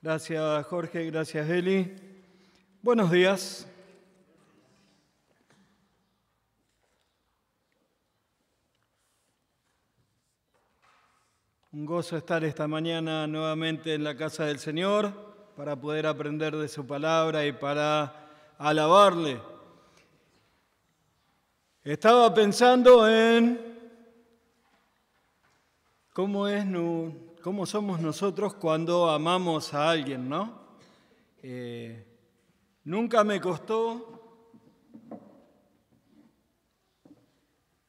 Gracias, Jorge. Gracias, Eli. Buenos días. Un gozo estar esta mañana nuevamente en la casa del Señor para poder aprender de su palabra y para alabarle. Estaba pensando en cómo somos nosotros cuando amamos a alguien, ¿no? Nunca me costó,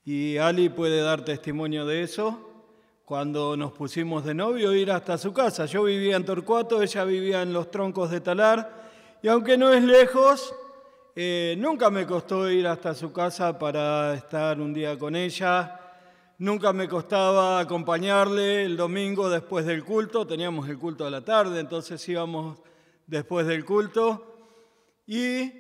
y Ali puede dar testimonio de eso, cuando nos pusimos de novio, ir hasta su casa. Yo vivía en Torcuato, ella vivía en Los Troncos de Talar, y aunque no es lejos, nunca me costó ir hasta su casa para estar un día con ella. Nunca me costaba acompañarle el domingo después del culto. Teníamos el culto a la tarde, entonces íbamos después del culto. Y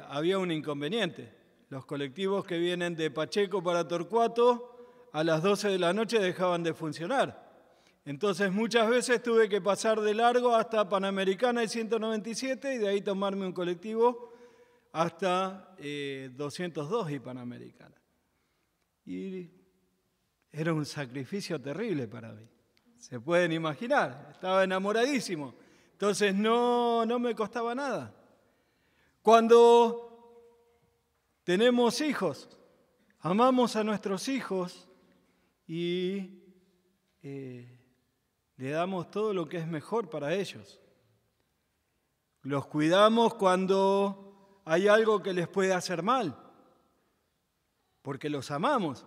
había un inconveniente. Los colectivos que vienen de Pacheco para Torcuato a las 12 de la noche dejaban de funcionar. Entonces muchas veces tuve que pasar de largo hasta Panamericana y 197 y de ahí tomarme un colectivo hasta 202 y Panamericana. Y era un sacrificio terrible para mí. Se pueden imaginar, estaba enamoradísimo. Entonces no me costaba nada. Cuando tenemos hijos, amamos a nuestros hijos y le damos todo lo que es mejor para ellos. Los cuidamos cuando hay algo que les puede hacer mal, porque los amamos.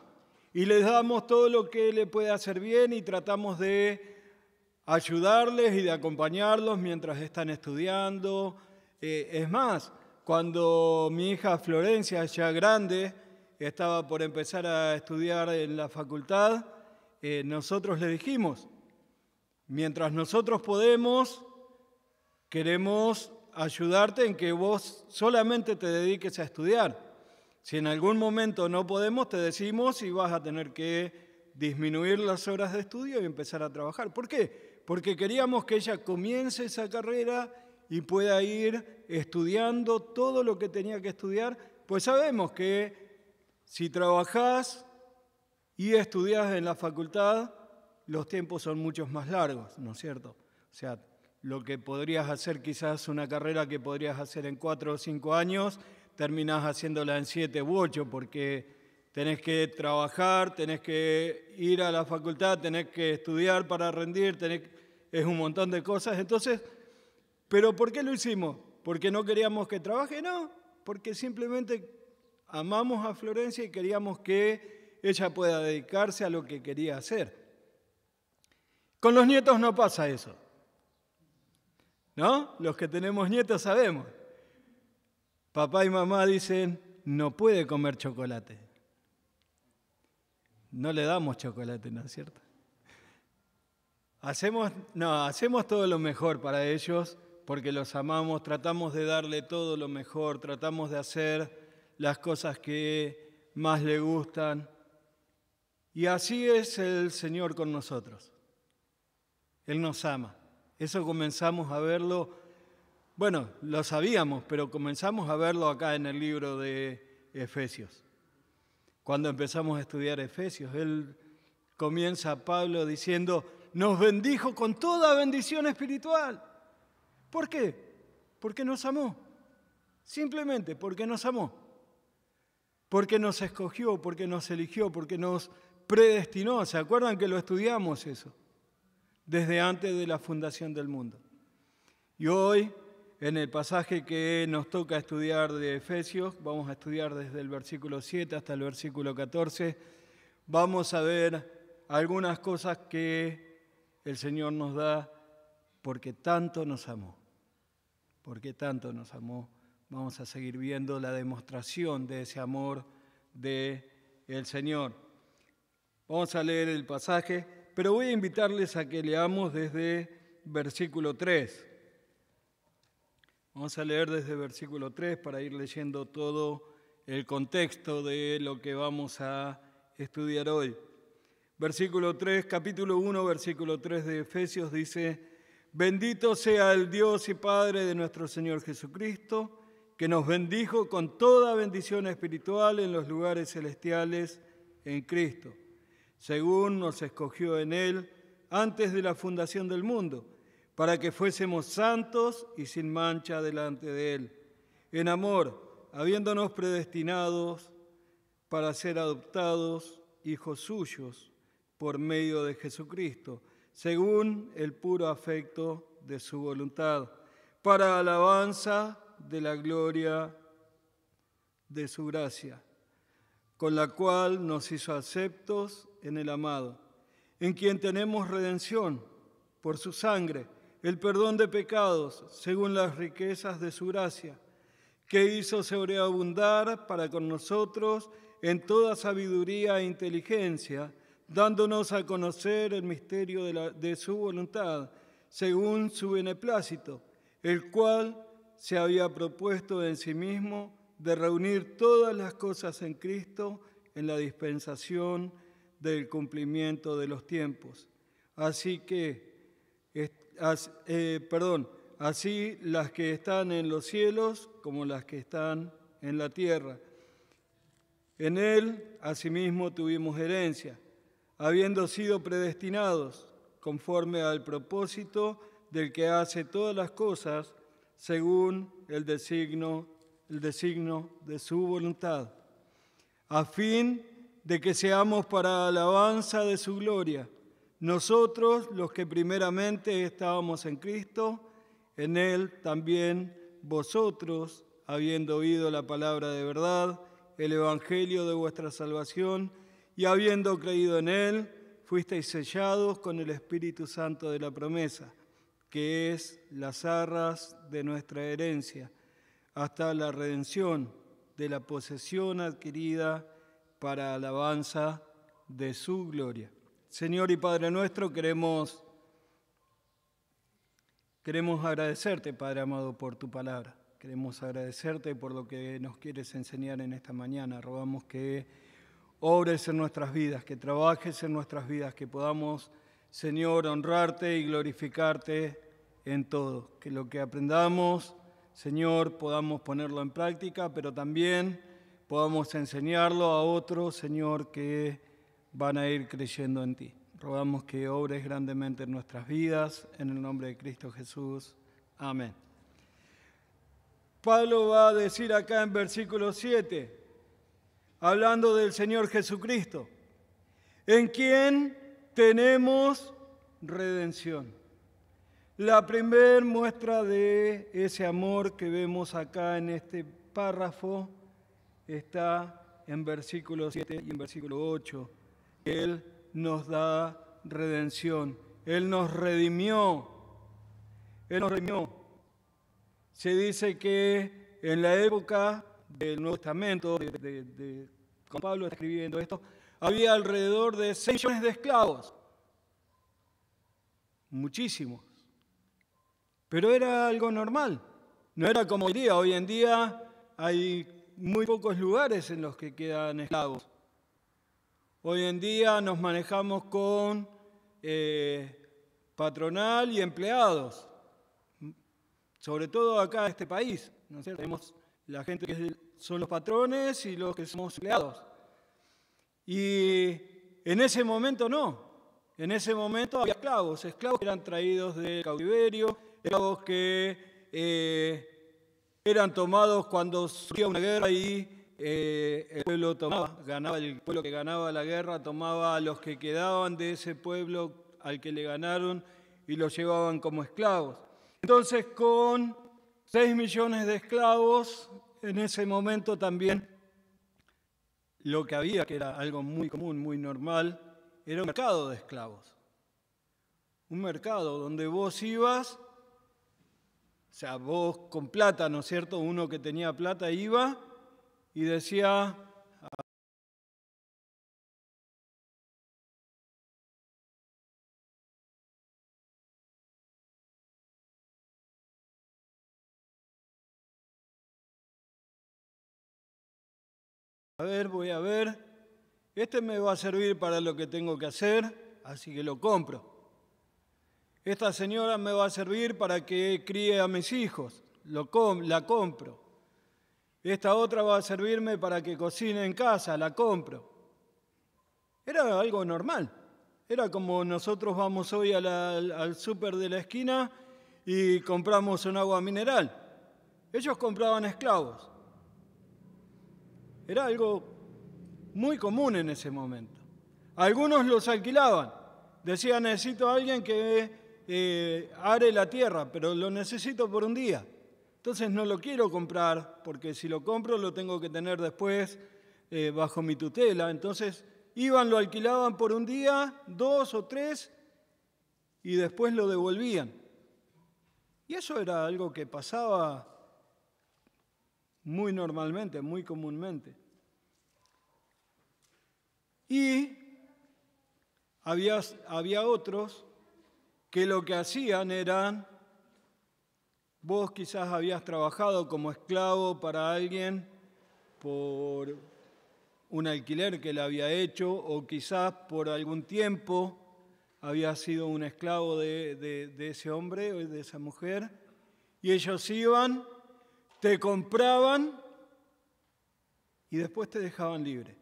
Y les damos todo lo que le puede hacer bien y tratamos de ayudarles y de acompañarlos mientras están estudiando. Es más, cuando mi hija Florencia, ya grande, estaba por empezar a estudiar en la facultad, nosotros le dijimos, mientras nosotros podemos, queremos ayudarte en que vos solamente te dediques a estudiar. Si en algún momento no podemos, te decimos y vas a tener que disminuir las horas de estudio y empezar a trabajar. ¿Por qué? Porque queríamos que ella comience esa carrera y pueda ir estudiando todo lo que tenía que estudiar, pues sabemos que si trabajás y estudiás en la facultad, los tiempos son muchos más largos, ¿no es cierto? O sea, lo que podrías hacer quizás una carrera que podrías hacer en 4 o 5 años, terminás haciéndola en 7 u 8 porque tenés que trabajar, tenés que ir a la facultad, tenés que estudiar para rendir, es un montón de cosas. Entonces, ¿pero por qué lo hicimos? ¿Porque no queríamos que trabaje? No, porque simplemente amamos a Florencia y queríamos que ella pueda dedicarse a lo que quería hacer. Con los nietos no pasa eso, ¿no? Los que tenemos nietos sabemos. Papá y mamá dicen, no puede comer chocolate. No le damos chocolate, ¿no es cierto? Hacemos todo lo mejor para ellos porque los amamos, tratamos de darle todo lo mejor, tratamos de hacer las cosas que más le gustan. Y así es el Señor con nosotros. Él nos ama. Eso comenzamos a verlo. Bueno, lo sabíamos, pero comenzamos a verlo acá en el libro de Efesios. Cuando empezamos a estudiar Efesios, comienza Pablo diciendo, nos bendijo con toda bendición espiritual. ¿Por qué? Porque nos amó. Simplemente porque nos amó. Porque nos escogió, porque nos eligió, porque nos predestinó. ¿Se acuerdan que lo estudiamos eso? Desde antes de la fundación del mundo. Y hoy, en el pasaje que nos toca estudiar de Efesios, vamos a estudiar desde el versículo 7 hasta el versículo 14, vamos a ver algunas cosas que el Señor nos da porque tanto nos amó. Porque tanto nos amó. Vamos a seguir viendo la demostración de ese amor del Señor. Vamos a leer el pasaje, pero voy a invitarles a que leamos desde versículo 3. Vamos a leer desde versículo 3 para ir leyendo todo el contexto de lo que vamos a estudiar hoy. Versículo 3, capítulo 1, versículo 3 de Efesios dice, Bendito sea el Dios y Padre de nuestro Señor Jesucristo, que nos bendijo con toda bendición espiritual en los lugares celestiales en Cristo, según nos escogió en Él antes de la fundación del mundo, para que fuésemos santos y sin mancha delante de Él, en amor, habiéndonos predestinados para ser adoptados hijos suyos por medio de Jesucristo, según el puro afecto de su voluntad, para alabanza de la gloria de su gracia, con la cual nos hizo aceptos en el amado, en quien tenemos redención por su sangre, el perdón de pecados, según las riquezas de su gracia, que hizo sobreabundar para con nosotros en toda sabiduría e inteligencia, dándonos a conocer el misterio de su voluntad, según su beneplácito, el cual se había propuesto en sí mismo de reunir todas las cosas en Cristo en la dispensación del cumplimiento de los tiempos. Así las que están en los cielos como las que están en la tierra. En Él, asimismo, tuvimos herencia, habiendo sido predestinados conforme al propósito del que hace todas las cosas según el designio de su voluntad, a fin de que seamos para alabanza de su gloria, nosotros los que primeramente estábamos en Cristo, en Él también vosotros, habiendo oído la palabra de verdad, el evangelio de vuestra salvación, y habiendo creído en Él, fuisteis sellados con el Espíritu Santo de la promesa, que es las arras de nuestra herencia, hasta la redención de la posesión adquirida para alabanza de su gloria. Señor y Padre nuestro, queremos agradecerte, Padre amado, por tu palabra. Queremos agradecerte por lo que nos quieres enseñar en esta mañana. Rogamos que obres en nuestras vidas, que trabajes en nuestras vidas, que podamos, Señor, honrarte y glorificarte en todo. Que lo que aprendamos, Señor, podamos ponerlo en práctica, pero también podamos enseñarlo a otros, Señor, que van a ir creyendo en ti. Rogamos que obres grandemente en nuestras vidas, en el nombre de Cristo Jesús. Amén. Pablo va a decir acá en versículo 7, hablando del Señor Jesucristo, en quien tenemos redención. La primera muestra de ese amor que vemos acá en este párrafo está en versículo 7 y en versículo 8. Él nos da redención. Él nos redimió. Él nos redimió. Se dice que en la época del Nuevo Testamento, cuando Pablo está escribiendo esto, había alrededor de 6 millones de esclavos. Muchísimos. Pero era algo normal. No era como hoy día. Hoy en día hay muy pocos lugares en los que quedan esclavos. Hoy en día nos manejamos con patronal y empleados. Sobre todo acá en este país, ¿no es cierto? Tenemos la gente que son los patrones y los que somos empleados. Y en ese momento no. En ese momento había esclavos que eran traídos del cautiverio, esclavos que eran tomados cuando surgía una guerra y el pueblo el pueblo que ganaba la guerra tomaba a los que quedaban de ese pueblo al que le ganaron y los llevaban como esclavos. Entonces, con 6 millones de esclavos, en ese momento también lo que había, que era algo muy común, muy normal, era un mercado de esclavos. Un mercado donde vos ibas, o sea, vos con plata, ¿no es cierto? Uno que tenía plata iba y decía: voy a ver, este me va a servir para lo que tengo que hacer, así que lo compro. Esta señora me va a servir para que críe a mis hijos, la compro. Esta otra va a servirme para que cocine en casa, la compro. Era algo normal. Era como nosotros vamos hoy al súper de la esquina y compramos un agua mineral. Ellos compraban esclavos. Era algo muy común en ese momento. Algunos los alquilaban. Decían, necesito a alguien que are la tierra, pero lo necesito por un día. Entonces no lo quiero comprar, porque si lo compro lo tengo que tener después bajo mi tutela. Entonces iban, lo alquilaban por un día, 2 o 3, y después lo devolvían. Y eso era algo que pasaba muy normalmente, muy comúnmente. Y había otros que lo que hacían era, vos quizás habías trabajado como esclavo para alguien por un alquiler que le había hecho, o quizás por algún tiempo había sido un esclavo de ese hombre o de esa mujer, y ellos iban, te compraban y después te dejaban libre.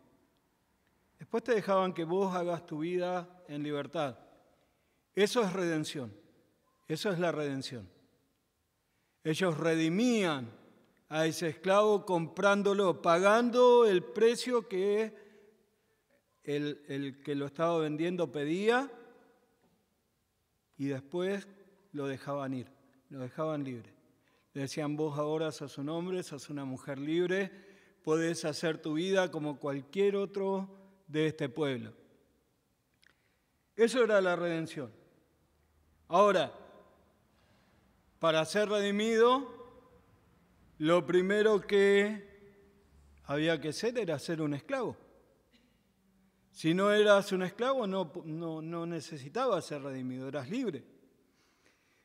Después te dejaban que vos hagas tu vida en libertad. Eso es redención. Eso es la redención. Ellos redimían a ese esclavo comprándolo, pagando el precio que el que lo estaba vendiendo pedía, y después lo dejaban ir, lo dejaban libre. Le decían, vos ahora sos un hombre, sos una mujer libre, podés hacer tu vida como cualquier otro de este pueblo. Eso era la redención. Ahora, para ser redimido, lo primero que había que hacer era ser un esclavo. Si no eras un esclavo, no necesitabas ser redimido, eras libre.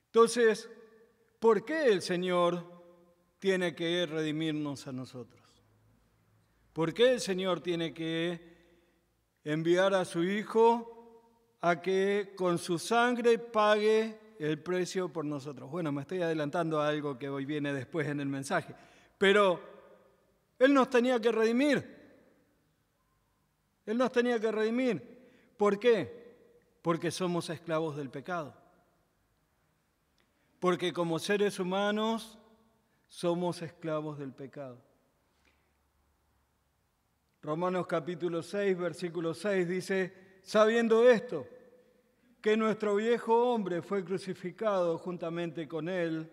Entonces, ¿por qué el Señor tiene que redimirnos a nosotros? ¿Por qué el Señor tiene que enviar a su Hijo a que con su sangre pague el precio por nosotros? Bueno, me estoy adelantando a algo que hoy viene después en el mensaje, pero Él nos tenía que redimir. Él nos tenía que redimir. ¿Por qué? Porque somos esclavos del pecado. Porque como seres humanos somos esclavos del pecado. Romanos capítulo 6, versículo 6 dice, sabiendo esto, que nuestro viejo hombre fue crucificado juntamente con él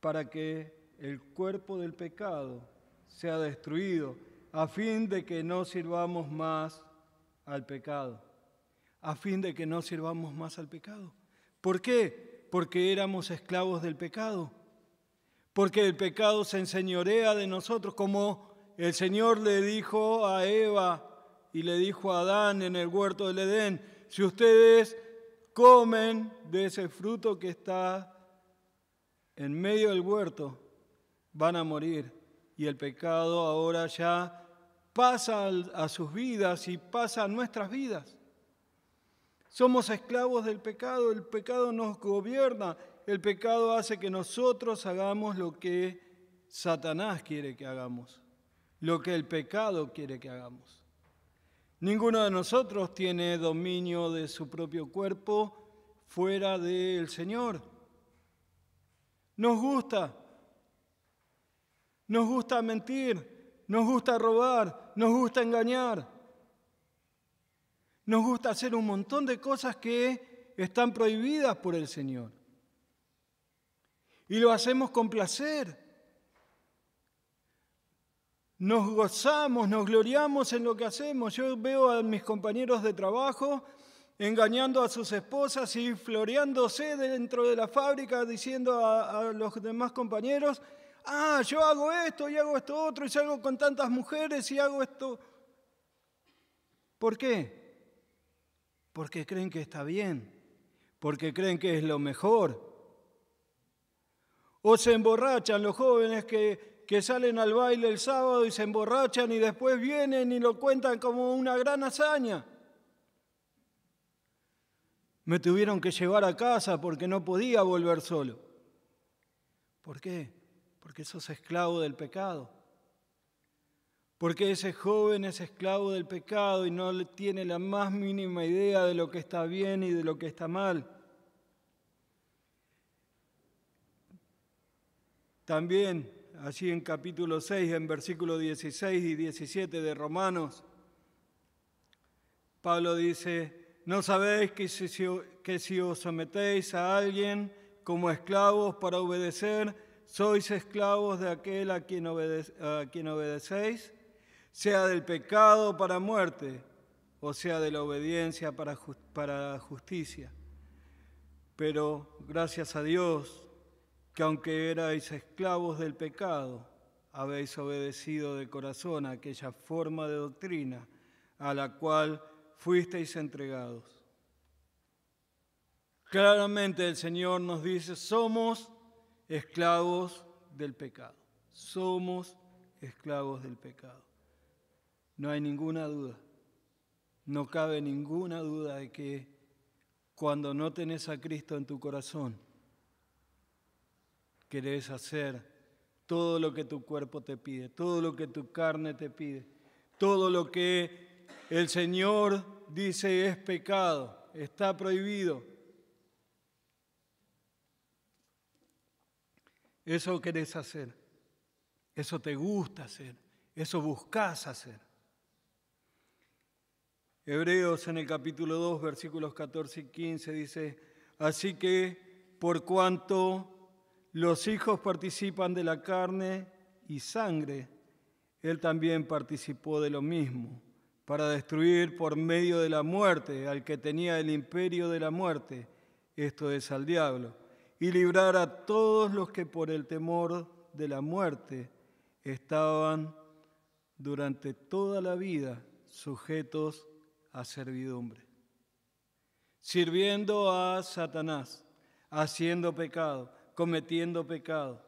para que el cuerpo del pecado sea destruido, a fin de que no sirvamos más al pecado. A fin de que no sirvamos más al pecado. ¿Por qué? Porque éramos esclavos del pecado. Porque el pecado se enseñorea de nosotros, como el Señor le dijo a Eva y le dijo a Adán en el huerto del Edén, si ustedes comen de ese fruto que está en medio del huerto, van a morir. Y el pecado ahora ya pasa a sus vidas y pasa a nuestras vidas. Somos esclavos del pecado, el pecado nos gobierna, el pecado hace que nosotros hagamos lo que Satanás quiere que hagamos, lo que el pecado quiere que hagamos. Ninguno de nosotros tiene dominio de su propio cuerpo fuera del Señor. Nos gusta mentir, nos gusta robar, nos gusta engañar, nos gusta hacer un montón de cosas que están prohibidas por el Señor. Y lo hacemos con placer. Nos gozamos, nos gloriamos en lo que hacemos. Yo veo a mis compañeros de trabajo engañando a sus esposas y floreándose dentro de la fábrica, diciendo a los demás compañeros, yo hago esto y hago esto otro y salgo con tantas mujeres y hago esto. ¿Por qué? Porque creen que está bien, porque creen que es lo mejor. O se emborrachan los jóvenes que salen al baile el sábado y se emborrachan y después vienen y lo cuentan como una gran hazaña. Me tuvieron que llevar a casa porque no podía volver solo. ¿Por qué? Porque sos esclavo del pecado. Porque ese joven es esclavo del pecado y no tiene la más mínima idea de lo que está bien y de lo que está mal. También, allí en capítulo 6, en versículos 16 y 17 de Romanos, Pablo dice: ¿no sabéis que si os sometéis a alguien como esclavos para obedecer, sois esclavos de aquel a quien obedecéis, sea del pecado para muerte, o sea de la obediencia para justicia? Pero gracias a Dios, que aunque erais esclavos del pecado, habéis obedecido de corazón a aquella forma de doctrina a la cual fuisteis entregados. Claramente el Señor nos dice: somos esclavos del pecado. Somos esclavos del pecado. No hay ninguna duda, no cabe ninguna duda de que cuando no tenés a Cristo en tu corazón, querés hacer todo lo que tu cuerpo te pide, todo lo que tu carne te pide, todo lo que el Señor dice es pecado, está prohibido. Eso querés hacer, eso te gusta hacer, eso buscás hacer. Hebreos en el capítulo 2, versículos 14 y 15 dice: así que por cuanto los hijos participan de la carne y sangre, él también participó de lo mismo, para destruir por medio de la muerte al que tenía el imperio de la muerte, esto es, al diablo, y librar a todos los que por el temor de la muerte estaban durante toda la vida sujetos a servidumbre, sirviendo a Satanás, haciendo pecado, cometiendo pecado,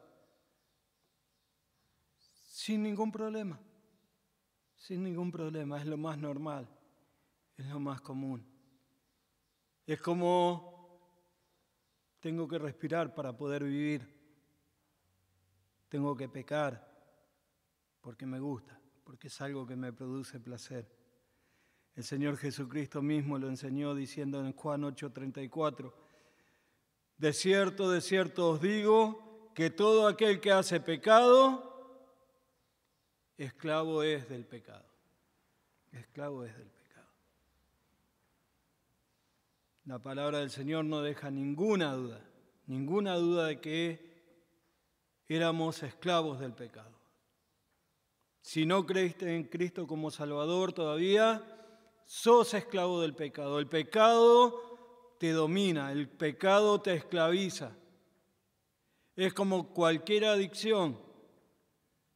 sin ningún problema, es lo más normal, es lo más común. Es como: tengo que respirar para poder vivir, tengo que pecar porque me gusta, porque es algo que me produce placer. El Señor Jesucristo mismo lo enseñó diciendo en Juan 8:34: de cierto os digo, que todo aquel que hace pecado, esclavo es del pecado. Esclavo es del pecado. La palabra del Señor no deja ninguna duda de que éramos esclavos del pecado. Si no creíste en Cristo como Salvador todavía, sos esclavo del pecado. El pecado te domina, el pecado te esclaviza. Es como cualquier adicción.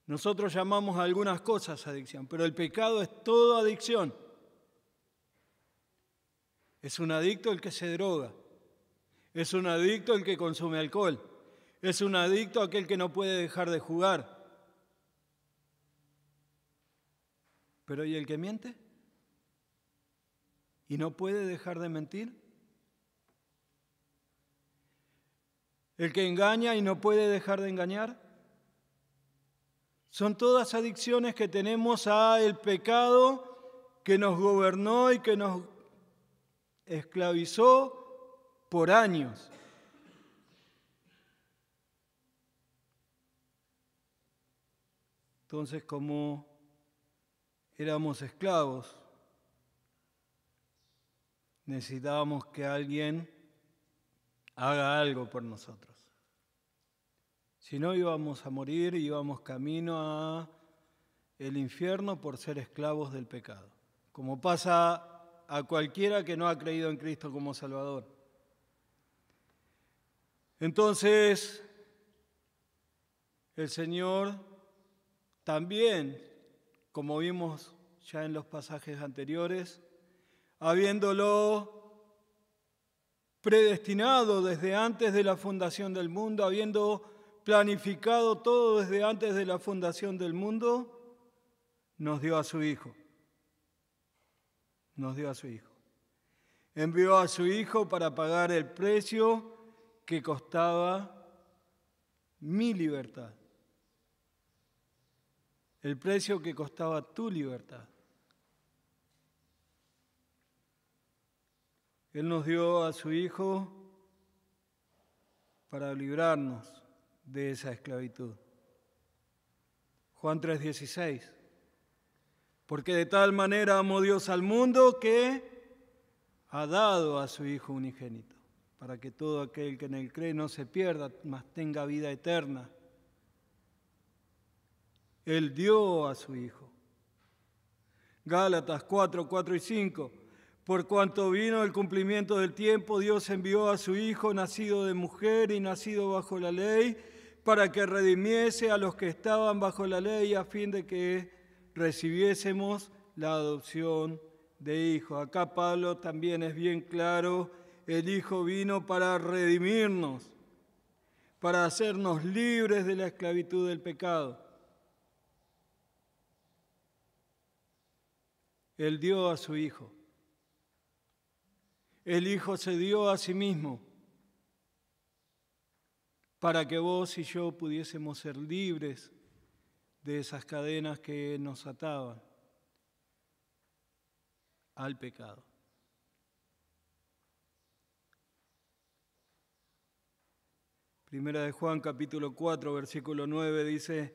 Nosotros llamamos a algunas cosas adicción, pero el pecado es toda adicción. Es un adicto el que se droga, es un adicto el que consume alcohol, es un adicto aquel que no puede dejar de jugar. Pero ¿y el que miente? ¿Y no puede dejar de mentir? ¿El que engaña y no puede dejar de engañar? Son todas adicciones que tenemos al pecado que nos gobernó y que nos esclavizó por años. Entonces, como éramos esclavos, necesitábamos que alguien haga algo por nosotros. Si no, íbamos a morir y íbamos camino a el infierno por ser esclavos del pecado, como pasa a cualquiera que no ha creído en Cristo como Salvador. Entonces, el Señor también, como vimos ya en los pasajes anteriores, habiéndolo predestinado desde antes de la fundación del mundo, habiendo planificado todo desde antes de la fundación del mundo, nos dio a su Hijo. Nos dio a su Hijo. envió a su Hijo para pagar el precio que costaba mi libertad, el precio que costaba tu libertad. Él nos dio a su Hijo para librarnos de esa esclavitud. Juan 3:16. Porque de tal manera amó Dios al mundo que ha dado a su Hijo unigénito, para que todo aquel que en él cree no se pierda, mas tenga vida eterna. Él dio a su Hijo. Gálatas 4 y 5. Por cuanto vino el cumplimiento del tiempo, Dios envió a su Hijo, nacido de mujer y nacido bajo la ley, para que redimiese a los que estaban bajo la ley, a fin de que recibiésemos la adopción de hijos. Acá Pablo también es bien claro, el Hijo vino para redimirnos, para hacernos libres de la esclavitud del pecado. Él dio a su Hijo. El Hijo se dio a sí mismo para que vos y yo pudiésemos ser libres de esas cadenas que nos ataban al pecado. Primera de Juan, capítulo 4, versículo 9, dice: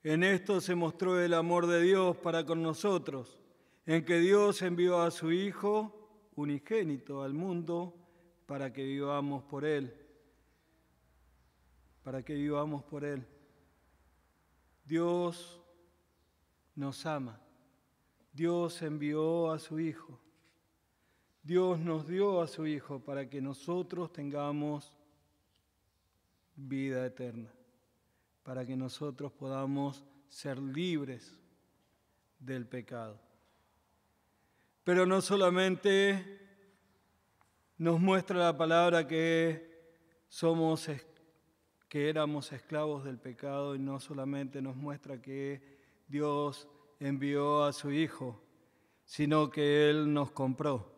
en esto se mostró el amor de Dios para con nosotros, en que Dios envió a su Hijo unigénito al mundo para que vivamos por Él. Para que vivamos por Él. Dios nos ama. Dios envió a su Hijo. Dios nos dio a su Hijo para que nosotros tengamos vida eterna, para que nosotros podamos ser libres del pecado. Pero no solamente nos muestra la palabra que éramos esclavos del pecado, y no solamente nos muestra que Dios envió a su Hijo, sino que Él nos compró.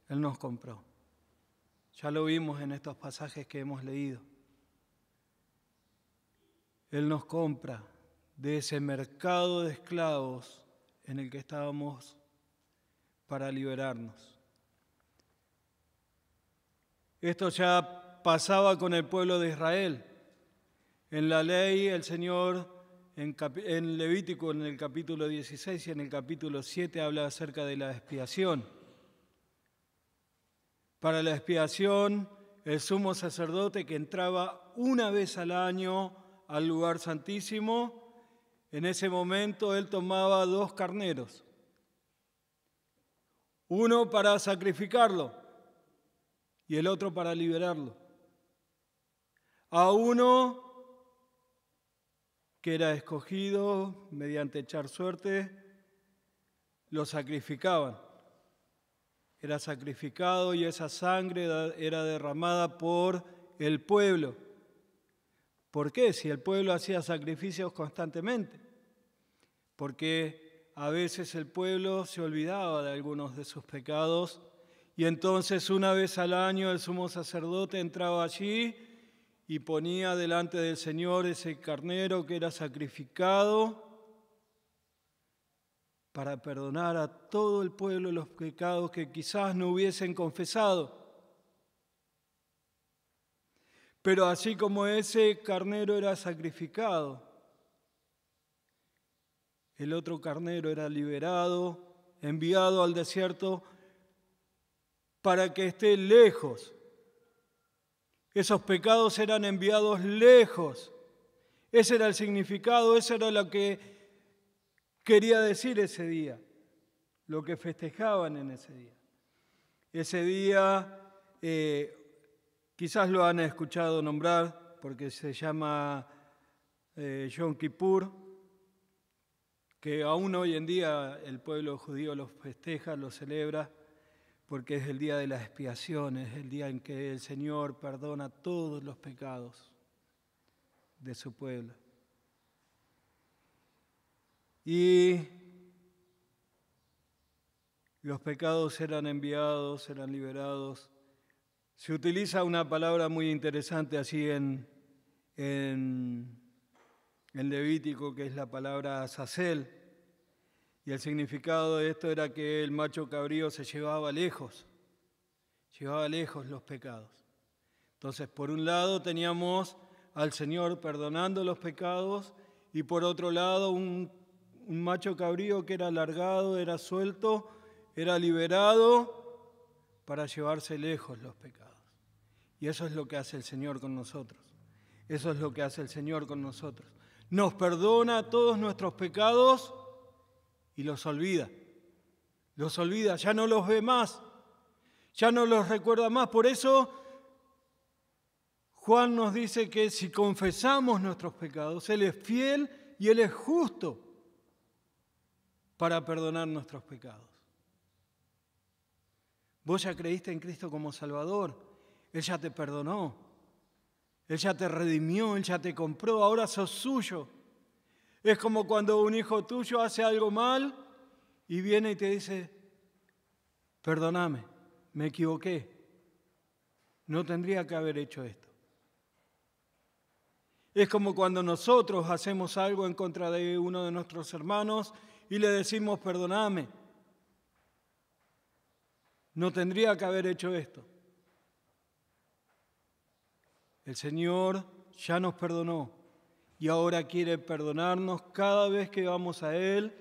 Él nos compró. Ya lo vimos en estos pasajes que hemos leído. Él nos compra de ese mercado de esclavos en el que estábamos para liberarnos. Esto ya pasaba con el pueblo de Israel. En la ley, el Señor, en Levítico, en el capítulo 16 y en el capítulo 7, habla acerca de la expiación. Para la expiación, el sumo sacerdote que entraba una vez al año al lugar santísimo, en ese momento él tomaba 2 carneros. Uno para sacrificarlo y el otro para liberarlo. A uno que era escogido mediante echar suerte, lo sacrificaban. Era sacrificado y esa sangre era derramada por el pueblo. ¿Por qué? Si el pueblo hacía sacrificios constantemente. Porque a veces el pueblo se olvidaba de algunos de sus pecados y entonces una vez al año el sumo sacerdote entraba allí y ponía delante del Señor ese carnero que era sacrificado para perdonar a todo el pueblo los pecados que quizás no hubiesen confesado. Pero así como ese carnero era sacrificado, el otro carnero era liberado, enviado al desierto para que esté lejos. Esos pecados eran enviados lejos. Ese era el significado, eso era lo que quería decir ese día, lo que festejaban en ese día. Ese día, quizás lo han escuchado nombrar porque se llama Yom Kippur, que aún hoy en día el pueblo judío lo festeja, lo celebra, porque es el día de la expiación, es el día en que el Señor perdona todos los pecados de su pueblo. Y Los pecados eran enviados, eran liberados. Se utiliza una palabra muy interesante así en Levítico, que es la palabra azazel. Y el significado de esto era que el macho cabrío se llevaba lejos los pecados. Entonces, por un lado teníamos al Señor perdonando los pecados y por otro lado un macho cabrío que era alargado, era suelto, era liberado para llevarse lejos los pecados. Y eso es lo que hace el Señor con nosotros. Eso es lo que hace el Señor con nosotros. Nos perdona todos nuestros pecados y los olvida. Los olvida, ya no los ve más, ya no los recuerda más. Por eso Juan nos dice que si confesamos nuestros pecados, Él es fiel y Él es justo para perdonar nuestros pecados. Vos ya creíste en Cristo como Salvador, Él ya te perdonó, Él ya te redimió, Él ya te compró, ahora sos suyo. Es como cuando un hijo tuyo hace algo mal y viene y te dice, perdóname, me equivoqué, no tendría que haber hecho esto. Es como cuando nosotros hacemos algo en contra de uno de nuestros hermanos y le decimos, perdóname, no tendría que haber hecho esto. El Señor ya nos perdonó y ahora quiere perdonarnos cada vez que vamos a Él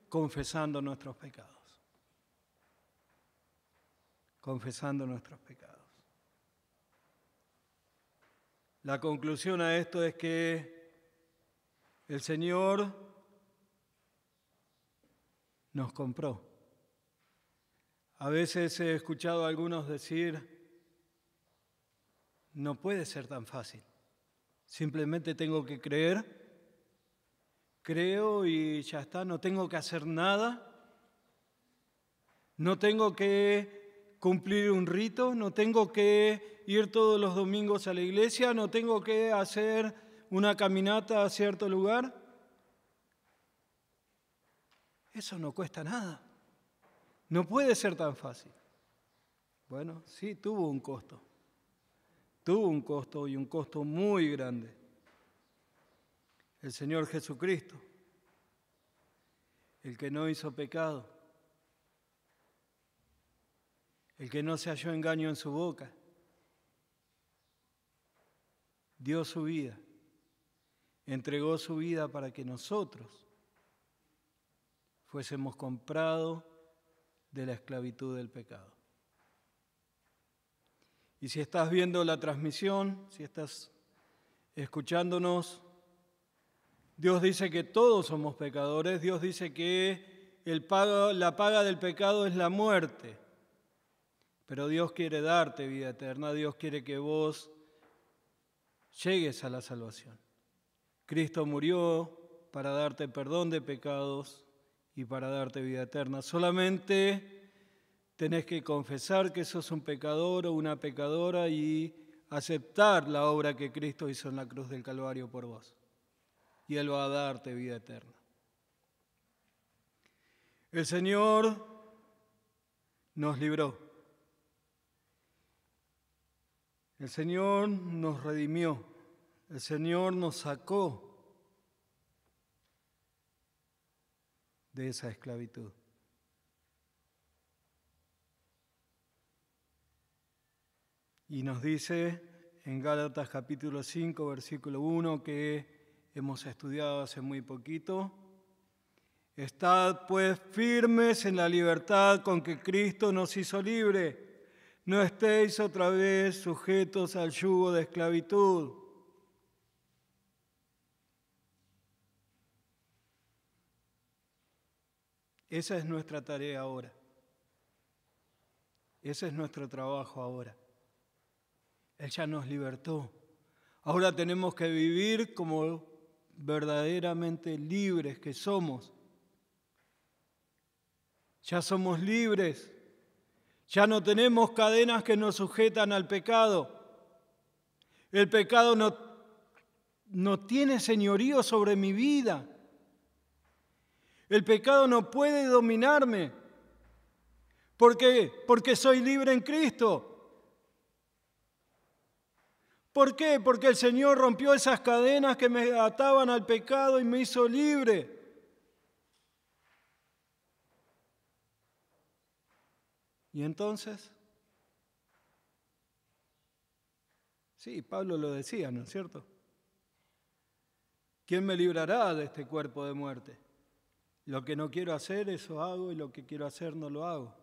confesando nuestros pecados. Confesando nuestros pecados. La conclusión a esto es que el Señor nos compró. A veces he escuchado a algunos decir, no puede ser tan fácil. Simplemente tengo que creer, creo y ya está, no tengo que hacer nada, no tengo que cumplir un rito, no tengo que ir todos los domingos a la iglesia, no tengo que hacer una caminata a cierto lugar. Eso no cuesta nada, no puede ser tan fácil. Bueno, sí, tuvo un costo y un costo muy grande. El Señor Jesucristo, el que no hizo pecado, el que no se halló engaño en su boca, dio su vida, entregó su vida para que nosotros fuésemos comprados de la esclavitud del pecado. Y si estás viendo la transmisión, si estás escuchándonos, Dios dice que todos somos pecadores, Dios dice que la paga del pecado es la muerte, pero Dios quiere darte vida eterna, Dios quiere que vos llegues a la salvación. Cristo murió para darte perdón de pecados y para darte vida eterna. Solamente tenés que confesar que sos un pecador o una pecadora y aceptar la obra que Cristo hizo en la cruz del Calvario por vos. Y Él va a darte vida eterna. El Señor nos libró. El Señor nos redimió. El Señor nos sacó de esa esclavitud. Y nos dice en Gálatas capítulo 5, versículo 1, que hemos estudiado hace muy poquito, estad pues firmes en la libertad con que Cristo nos hizo libre. No estéis otra vez sujetos al yugo de esclavitud. Esa es nuestra tarea ahora. Ese es nuestro trabajo ahora. Él ya nos libertó. Ahora tenemos que vivir como verdaderamente libres que somos. Ya somos libres. Ya no tenemos cadenas que nos sujetan al pecado. El pecado no tiene señorío sobre mi vida. El pecado no puede dominarme. ¿Por qué? Porque soy libre en Cristo. ¿Por qué? Porque el Señor rompió esas cadenas que me ataban al pecado y me hizo libre. ¿Y entonces? Sí, Pablo lo decía, ¿no es cierto? ¿Quién me librará de este cuerpo de muerte? Lo que no quiero hacer, eso hago, y lo que quiero hacer no lo hago.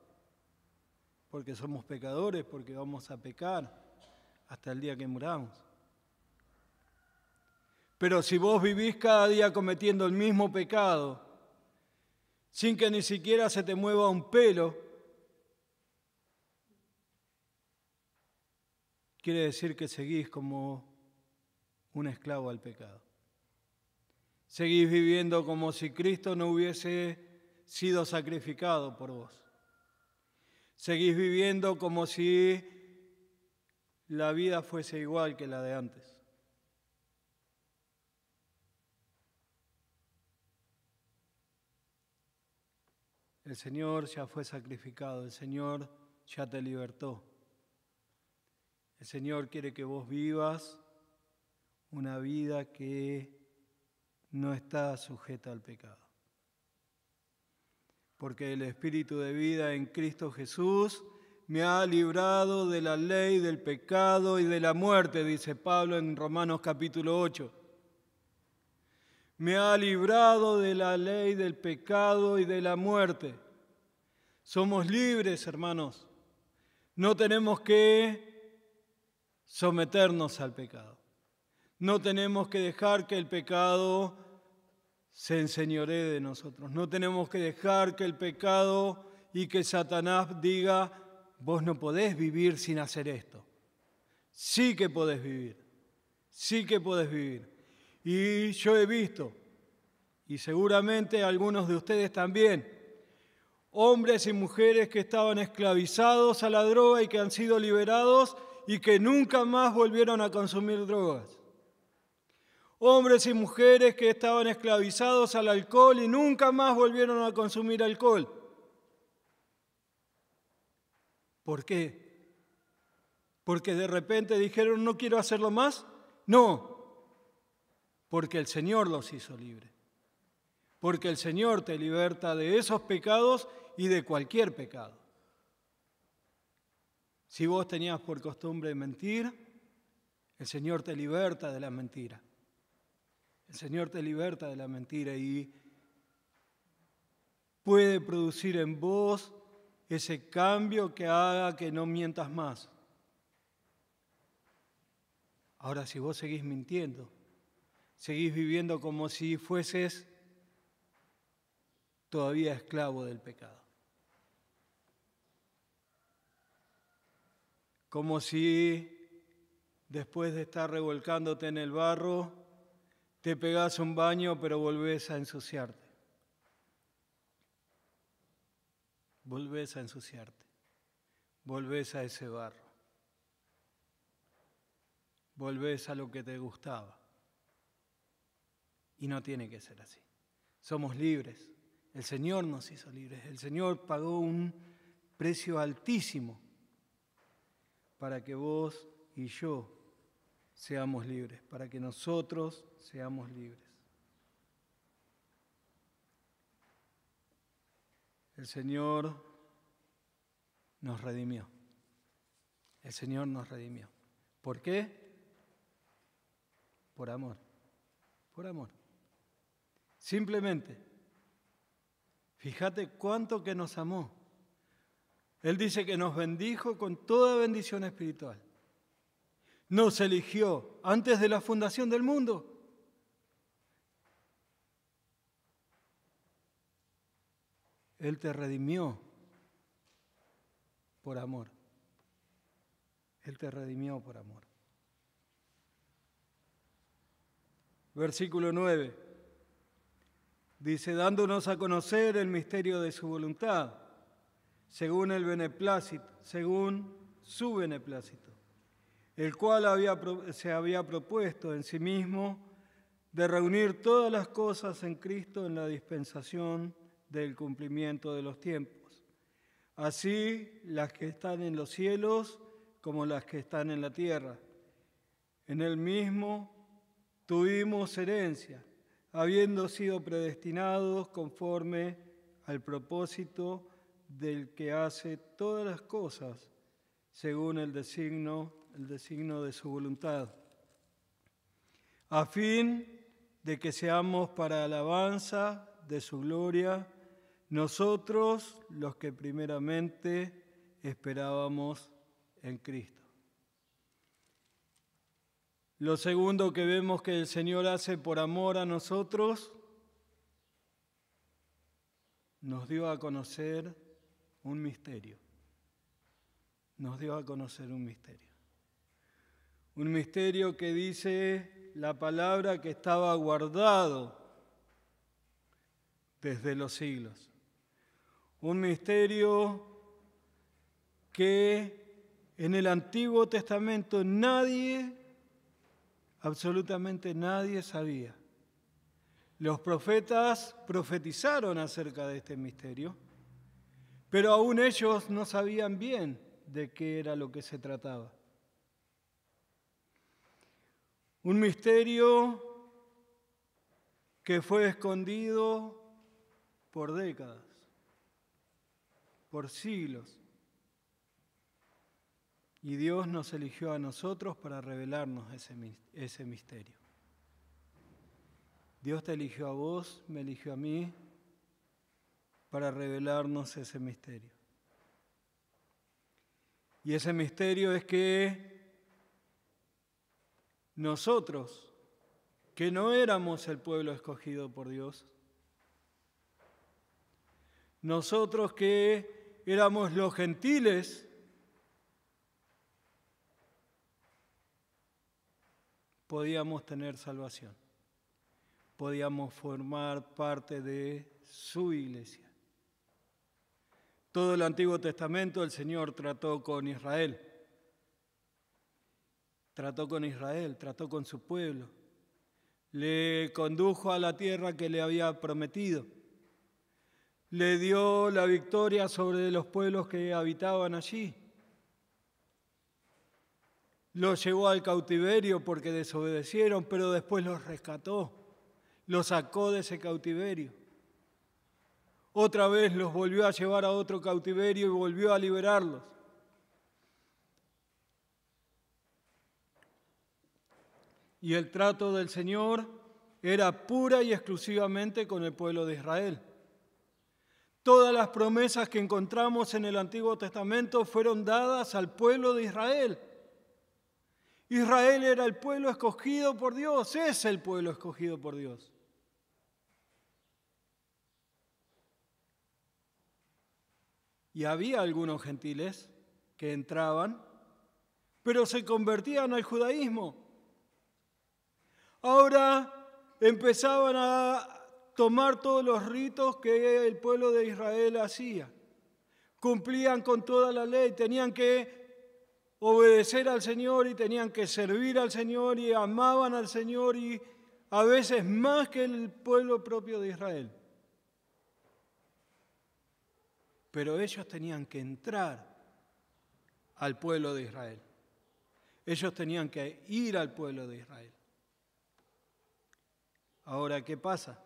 Porque somos pecadores, porque vamos a pecar hasta el día que muramos. Pero si vos vivís cada día cometiendo el mismo pecado, sin que ni siquiera se te mueva un pelo, quiere decir que seguís como un esclavo al pecado. Seguís viviendo como si Cristo no hubiese sido sacrificado por vos. Seguís viviendo como si la vida fuese igual que la de antes. El Señor ya fue sacrificado, el Señor ya te libertó. El Señor quiere que vos vivas una vida que no está sujeta al pecado. Porque el Espíritu de vida en Cristo Jesús me ha librado de la ley del pecado y de la muerte, dice Pablo en Romanos capítulo 8. Me ha librado de la ley del pecado y de la muerte. Somos libres, hermanos. No tenemos que someternos al pecado. No tenemos que dejar que el pecado se enseñoree de nosotros. No tenemos que dejar que el pecado y que Satanás diga, vos no podés vivir sin hacer esto. Sí que podés vivir. Sí que podés vivir. Y yo he visto, y seguramente algunos de ustedes también, hombres y mujeres que estaban esclavizados a la droga y que han sido liberados y que nunca más volvieron a consumir drogas. Hombres y mujeres que estaban esclavizados al alcohol y nunca más volvieron a consumir alcohol. ¿Por qué? ¿Porque de repente dijeron no quiero hacerlo más? No, porque el Señor los hizo libres. Porque el Señor te liberta de esos pecados y de cualquier pecado. Si vos tenías por costumbre mentir, el Señor te liberta de la mentira. El Señor te liberta de la mentira y puede producir en vos ese cambio que haga que no mientas más. Ahora, si vos seguís mintiendo, seguís viviendo como si fueses todavía esclavo del pecado. Como si después de estar revolcándote en el barro, te pegás un baño pero volvés a ensuciarte. Volvés a ensuciarte. Volvés a ese barro. Volvés a lo que te gustaba. Y no tiene que ser así. Somos libres. El Señor nos hizo libres. El Señor pagó un precio altísimo para que vos y yo seamos libres, para que nosotros seamos libres. El Señor nos redimió. El Señor nos redimió. ¿Por qué? Por amor. Por amor. Simplemente. Fíjate cuánto que nos amó. Él dice que nos bendijo con toda bendición espiritual. Nos eligió antes de la fundación del mundo. Él te redimió por amor. Él te redimió por amor. Versículo 9. Dice, dándonos a conocer el misterio de su voluntad, según su beneplácito, el cual se había propuesto en sí mismo de reunir todas las cosas en Cristo en la dispensación del cumplimiento de los tiempos, así las que están en los cielos como las que están en la tierra. En Él mismo tuvimos herencia, habiendo sido predestinados conforme al propósito del que hace todas las cosas según el designio de su voluntad, a fin de que seamos para alabanza de su gloria, nosotros los que primeramente esperábamos en Cristo. Lo segundo que vemos que el Señor hace por amor a nosotros, nos dio a conocer un misterio. Nos dio a conocer un misterio. Un misterio que dice la palabra que estaba guardado desde los siglos. Un misterio que en el Antiguo Testamento nadie, absolutamente nadie sabía. Los profetas profetizaron acerca de este misterio, pero aún ellos no sabían bien de qué era lo que se trataba. Un misterio que fue escondido por décadas, por siglos. Y Dios nos eligió a nosotros para revelarnos ese misterio. Dios te eligió a vos, me eligió a mí, para revelarnos ese misterio. Y ese misterio es que nosotros, que no éramos el pueblo escogido por Dios, nosotros que éramos los gentiles, podíamos tener salvación, podíamos formar parte de su iglesia. Todo el Antiguo Testamento el Señor trató con Israel. Trató con Israel, trató con su pueblo. Le condujo a la tierra que le había prometido. Le dio la victoria sobre los pueblos que habitaban allí. Los llevó al cautiverio porque desobedecieron, pero después los rescató. Los sacó de ese cautiverio. Otra vez los volvió a llevar a otro cautiverio y volvió a liberarlos. Y el trato del Señor era pura y exclusivamente con el pueblo de Israel. Todas las promesas que encontramos en el Antiguo Testamento fueron dadas al pueblo de Israel. Israel era el pueblo escogido por Dios, es el pueblo escogido por Dios. Y había algunos gentiles que entraban, pero se convertían al judaísmo. Ahora empezaban a tomar todos los ritos que el pueblo de Israel hacía. Cumplían con toda la ley, tenían que obedecer al Señor y tenían que servir al Señor y amaban al Señor y a veces más que el pueblo propio de Israel. Pero ellos tenían que entrar al pueblo de Israel. Ellos tenían que ir al pueblo de Israel. Ahora, ¿qué pasa?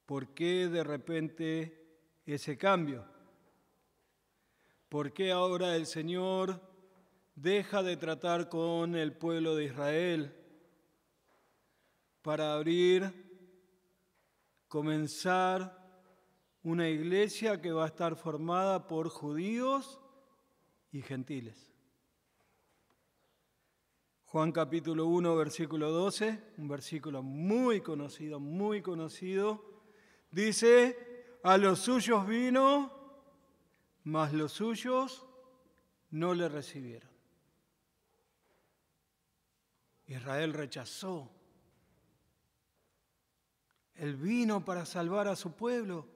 ¿Por qué de repente ese cambio? ¿Por qué ahora el Señor deja de tratar con el pueblo de Israel para comenzar una iglesia que va a estar formada por judíos y gentiles? Juan capítulo 1, versículo 12, un versículo muy conocido, dice, a los suyos vino, mas los suyos no le recibieron. Israel rechazó. Él vino para salvar a su pueblo.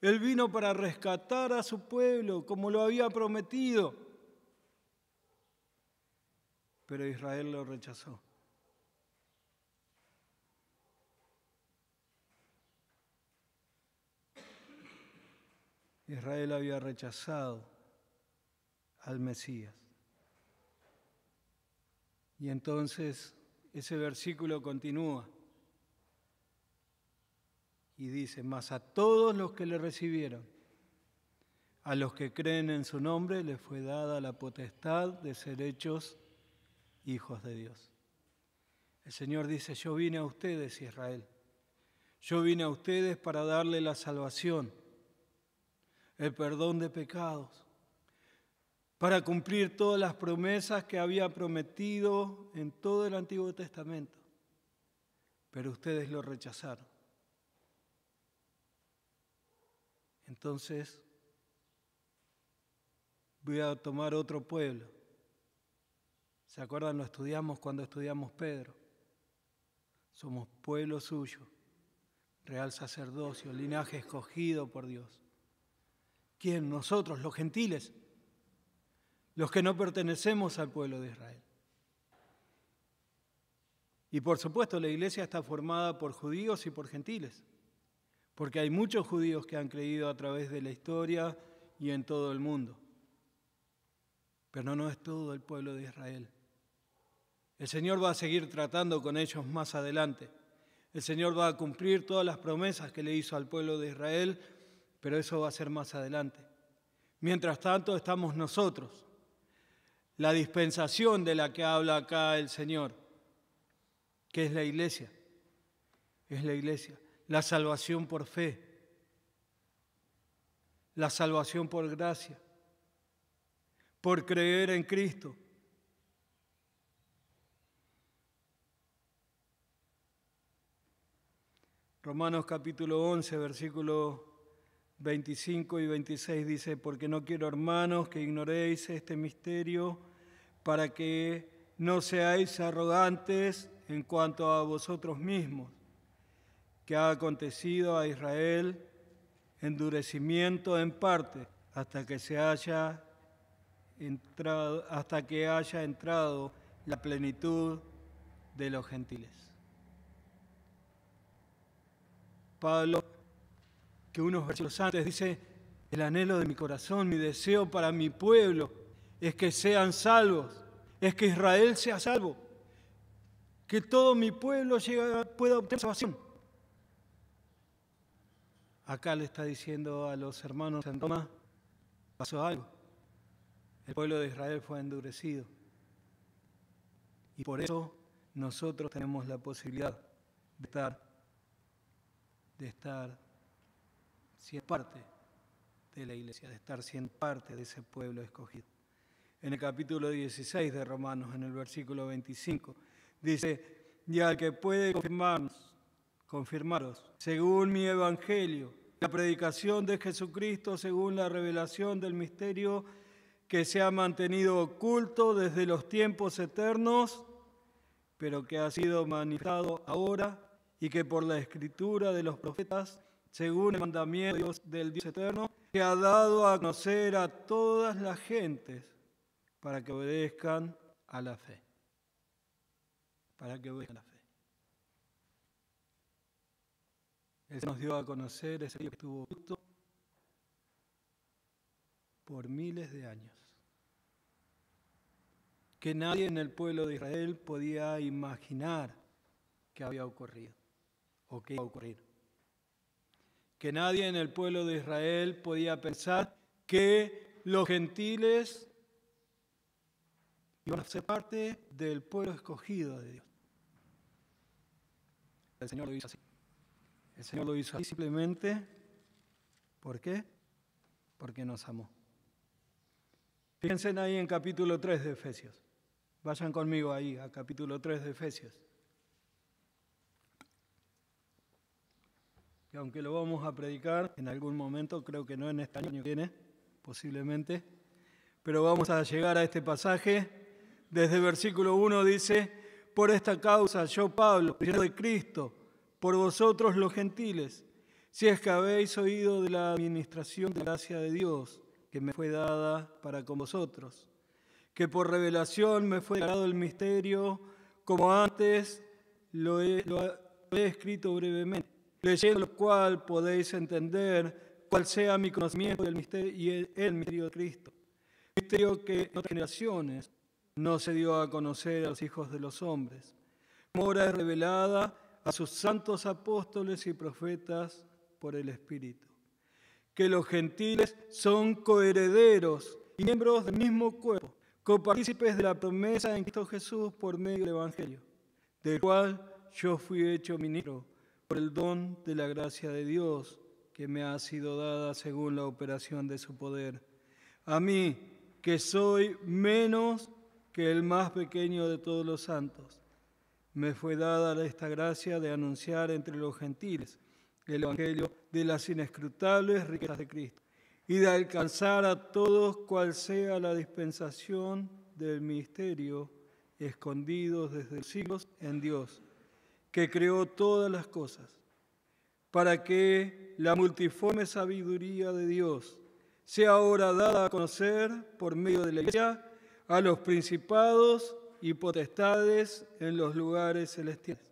Él vino para rescatar a su pueblo, como lo había prometido. Pero Israel lo rechazó. Israel había rechazado al Mesías. Y entonces ese versículo continúa y dice: mas a todos los que le recibieron, a los que creen en su nombre, les fue dada la potestad de ser hechos hijos de Dios. El Señor dice: yo vine a ustedes, Israel. Yo vine a ustedes para darle la salvación, el perdón de pecados, para cumplir todas las promesas que había prometido en todo el Antiguo Testamento. Pero ustedes lo rechazaron. Entonces, voy a tomar otro pueblo. ¿Se acuerdan? Lo estudiamos cuando estudiamos Pedro. Somos pueblo suyo, real sacerdocio, linaje escogido por Dios. ¿Quién? Nosotros, los gentiles, los que no pertenecemos al pueblo de Israel. Y por supuesto la iglesia está formada por judíos y por gentiles, porque hay muchos judíos que han creído a través de la historia y en todo el mundo. Pero no es todo el pueblo de Israel. El Señor va a seguir tratando con ellos más adelante. El Señor va a cumplir todas las promesas que le hizo al pueblo de Israel, pero eso va a ser más adelante. Mientras tanto estamos nosotros. La dispensación de la que habla acá el Señor, que es la iglesia. Es la iglesia. La salvación por fe. La salvación por gracia. Por creer en Cristo. Romanos capítulo 11, versículos 25 y 26 dice: porque no quiero, hermanos, que ignoréis este misterio, para que no seáis arrogantes en cuanto a vosotros mismos, que ha acontecido a Israel endurecimiento en parte, hasta que haya entrado la plenitud de los gentiles. Pablo, que unos versículos antes dice: el anhelo de mi corazón, mi deseo para mi pueblo es que sean salvos, es que Israel sea salvo, que todo mi pueblo pueda obtener salvación. Acá le está diciendo a los hermanos en Roma: pasó algo. El pueblo de Israel fue endurecido. Y por eso nosotros tenemos la posibilidad de estar siendo parte de la iglesia, de estar siendo parte de ese pueblo escogido. En el capítulo 16 de Romanos, en el versículo 25, dice: y al que puede confirmaros, según mi evangelio, la predicación de Jesucristo según la revelación del misterio que se ha mantenido oculto desde los tiempos eternos, pero que ha sido manifestado ahora, y que por la escritura de los profetas, según el mandamiento del Dios eterno, se ha dado a conocer a todas las gentes para que obedezcan a la fe. Para que obedezcan a la fe. Él nos dio a conocer ese Dios que estuvo oculto por miles de años, que nadie en el pueblo de Israel podía imaginar que había ocurrido o que iba a ocurrir. Que nadie en el pueblo de Israel podía pensar que los gentiles iban a ser parte del pueblo escogido de Dios. El Señor lo hizo así. El Señor lo hizo así simplemente, ¿por qué? Porque nos amó. Fíjense ahí en capítulo 3 de Efesios. Vayan conmigo ahí, a capítulo 3 de Efesios. Y aunque lo vamos a predicar en algún momento, creo que no en este año que viene, posiblemente, pero vamos a llegar a este pasaje. Desde el versículo 1 dice: por esta causa yo, Pablo, prisionero de Cristo, por vosotros los gentiles, si es que habéis oído de la administración de la gracia de Dios que me fue dada para con vosotros, que por revelación me fue declarado el misterio, como antes lo he escrito brevemente, leyendo lo cual podéis entender cuál sea mi conocimiento del misterio y el misterio de Cristo. Misterio que en otras generaciones no se dio a conocer a los hijos de los hombres, como ahora es revelada a sus santos apóstoles y profetas por el Espíritu. Que los gentiles son coherederos y miembros del mismo cuerpo, copartícipes de la promesa en Cristo Jesús por medio del Evangelio, del cual yo fui hecho ministro por el don de la gracia de Dios que me ha sido dada según la operación de su poder. A mí, que soy menos que el más pequeño de todos los santos, me fue dada esta gracia de anunciar entre los gentiles el Evangelio de las inescrutables riquezas de Cristo y de alcanzar a todos cual sea la dispensación del misterio escondidos desde los siglos en Dios, que creó todas las cosas, para que la multiforme sabiduría de Dios sea ahora dada a conocer por medio de la Iglesia a los principados y potestades en los lugares celestiales,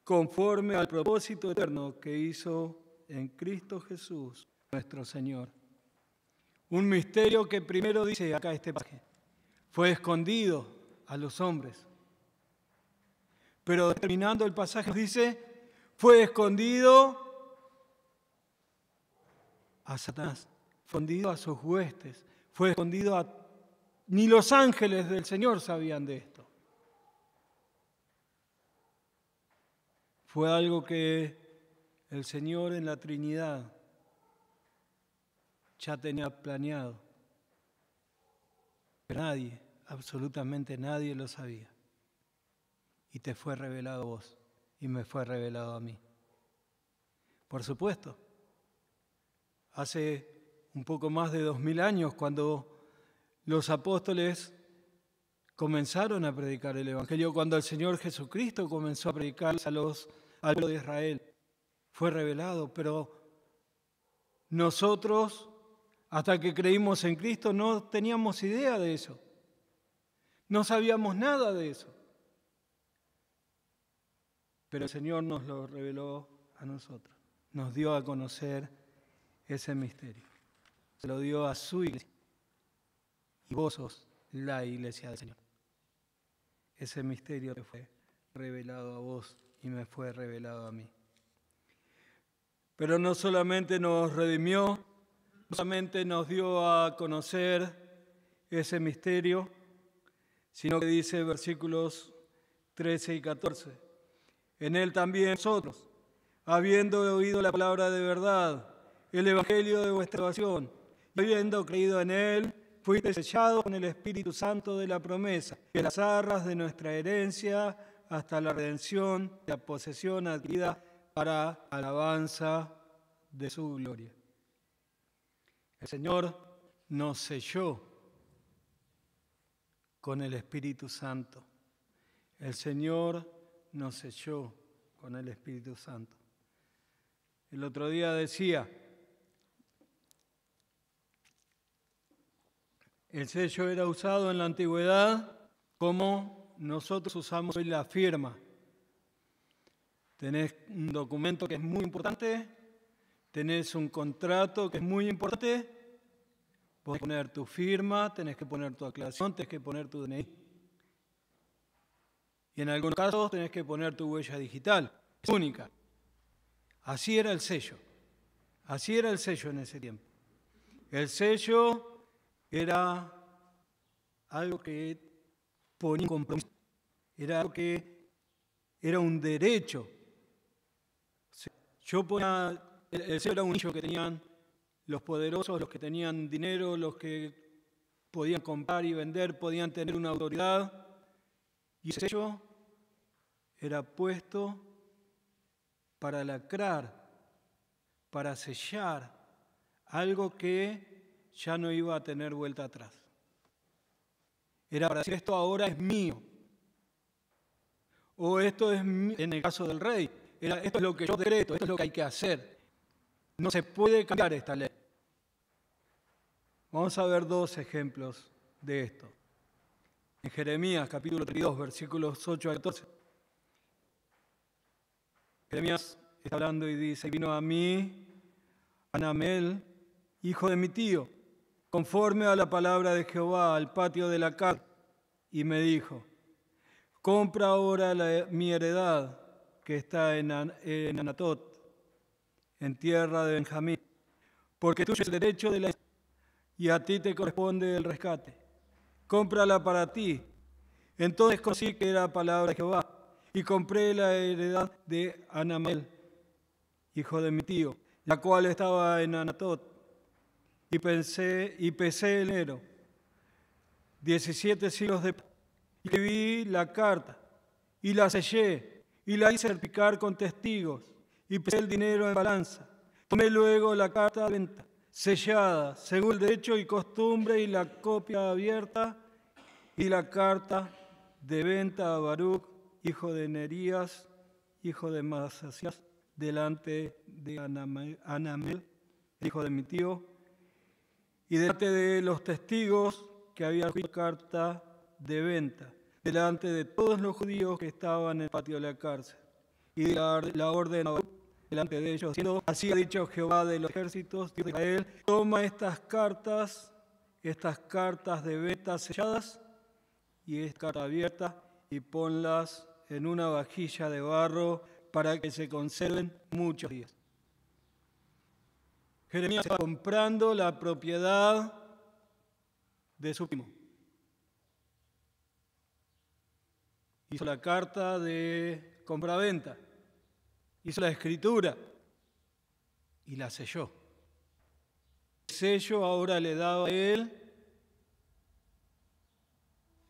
conforme al propósito eterno que hizo en Cristo Jesús, nuestro Señor. Un misterio que primero dice acá este pasaje, fue escondido a los hombres. Pero terminando el pasaje nos dice, fue escondido a Satanás, fue escondido a sus huestes, fue escondido a... Ni los ángeles del Señor sabían de esto. Fue algo que el Señor en la Trinidad ya tenía planeado. Pero nadie, absolutamente nadie lo sabía. Y te fue revelado a vos y me fue revelado a mí. Por supuesto, hace un poco más de 2000 años, cuando los apóstoles comenzaron a predicar el Evangelio, cuando el Señor Jesucristo comenzó a predicar al pueblo de Israel, fue revelado, pero nosotros, hasta que creímos en Cristo, no teníamos idea de eso. No sabíamos nada de eso. Pero el Señor nos lo reveló a nosotros. Nos dio a conocer ese misterio. Se lo dio a su iglesia. Y vos sos la iglesia del Señor. Ese misterio te fue revelado a vos y me fue revelado a mí. Pero no solamente nos redimió, no solamente nos dio a conocer ese misterio, sino que dice versículos 13 y 14, en él también nosotros, habiendo oído la palabra de verdad, el evangelio de vuestra salvación, y habiendo creído en él, fuiste sellados con el Espíritu Santo de la promesa, que las arras de nuestra herencia hasta la redención, la posesión adquirida para alabanza de su gloria. El Señor nos selló con el Espíritu Santo. El Señor nos selló con el Espíritu Santo. El otro día decía, el sello era usado en la antigüedad como nosotros usamos hoy la firma. Tenés un documento que es muy importante, tenés un contrato que es muy importante, podés poner tu firma, tenés que poner tu aclaración, tenés que poner tu DNI. Y en algunos casos tenés que poner tu huella digital, es única. Así era el sello en ese tiempo. El sello era algo que ponía un compromiso, era algo que era un derecho. El sello era un nicho que tenían los poderosos, los que tenían dinero, los que podían comprar y vender, podían tener una autoridad. Y ese sello era puesto para lacrar, para sellar algo que ya no iba a tener vuelta atrás. Era para decir, esto ahora es mío. O esto es mío, en el caso del rey, esto es lo que yo decreto, esto es lo que hay que hacer. No se puede cambiar esta ley. Vamos a ver dos ejemplos de esto. En Jeremías, capítulo 32, versículos 8 a 14. Jeremías está hablando y dice, vino a mí Anamel, hijo de mi tío, conforme a la palabra de Jehová, al patio de la casa, y me dijo, compra ahora mi heredad que está en Anatot, en tierra de Benjamín, porque tuyo es el derecho de la y a ti te corresponde el rescate. Cómprala para ti. Entonces conocí que era palabra de Jehová, y compré la heredad de Anamel, hijo de mi tío, la cual estaba en Anatot, y pesé el dinero, 17 silos de plata. Y escribí la carta, y la sellé, y la hice certificar con testigos, y pesé el dinero en balanza. Tomé luego la carta de venta, sellada, según el derecho y costumbre, y la copia abierta, y la carta de venta a Baruch, hijo de Nerías, hijo de Masasías, delante de Anamel, hijo de mi tío, y delante de los testigos que habían escrito la carta de venta, delante de todos los judíos que estaban en el patio de la cárcel, y la orden a Baruch delante de ellos, diciendo, así ha dicho Jehová de los ejércitos, Dios de Israel, toma estas cartas de venta selladas, y esta carta abierta, y ponlas en una vajilla de barro para que se conserven muchos días. Jeremías estaba comprando la propiedad de su primo. Hizo la carta de compraventa, hizo la escritura y la selló. El sello ahora le daba a él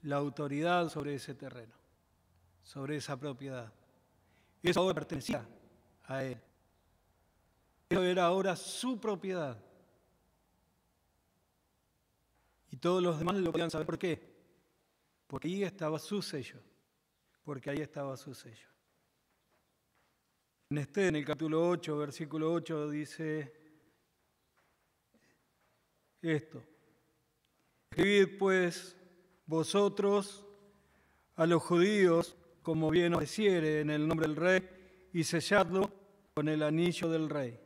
la autoridad sobre ese terreno, sobre esa propiedad. Eso ahora pertenecía a él. Eso era ahora su propiedad. Y todos los demás lo podían saber. ¿Por qué? Porque ahí estaba su sello. Porque ahí estaba su sello. En el capítulo 8, versículo 8, dice esto. Escribid pues vosotros a los judíos como bien os pareciere en el nombre del rey y selladlo con el anillo del rey.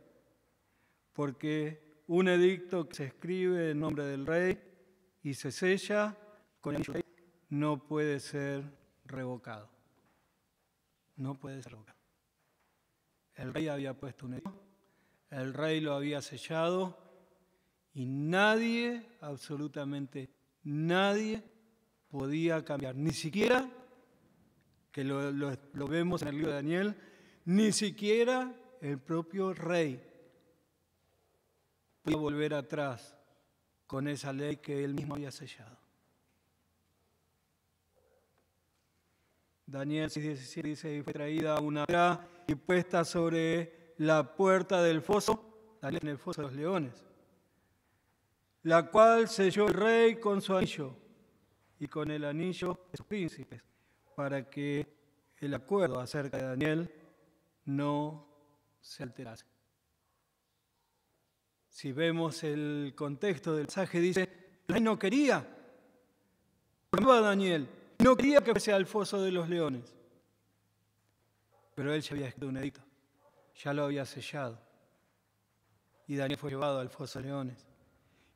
Porque un edicto que se escribe en nombre del rey y se sella con el anillo del rey no puede ser revocado. No puede ser revocado. El rey había puesto un edicto, el rey lo había sellado y nadie, absolutamente nadie, podía cambiar. Ni siquiera, que lo vemos en el libro de Daniel, ni siquiera el propio rey podía volver atrás con esa ley que él mismo había sellado. Daniel 6:17 dice, y fue traída una piedra y puesta sobre la puerta del foso, Daniel en el foso de los leones, la cual selló el rey con su anillo y con el anillo de sus príncipes, para que el acuerdo acerca de Daniel no se alterase. Si vemos el contexto del mensaje, dice, el rey no quería, a Daniel, no quería que fuese al foso de los leones, pero él ya había escrito un edicto, ya lo había sellado, y Daniel fue llevado al foso de leones.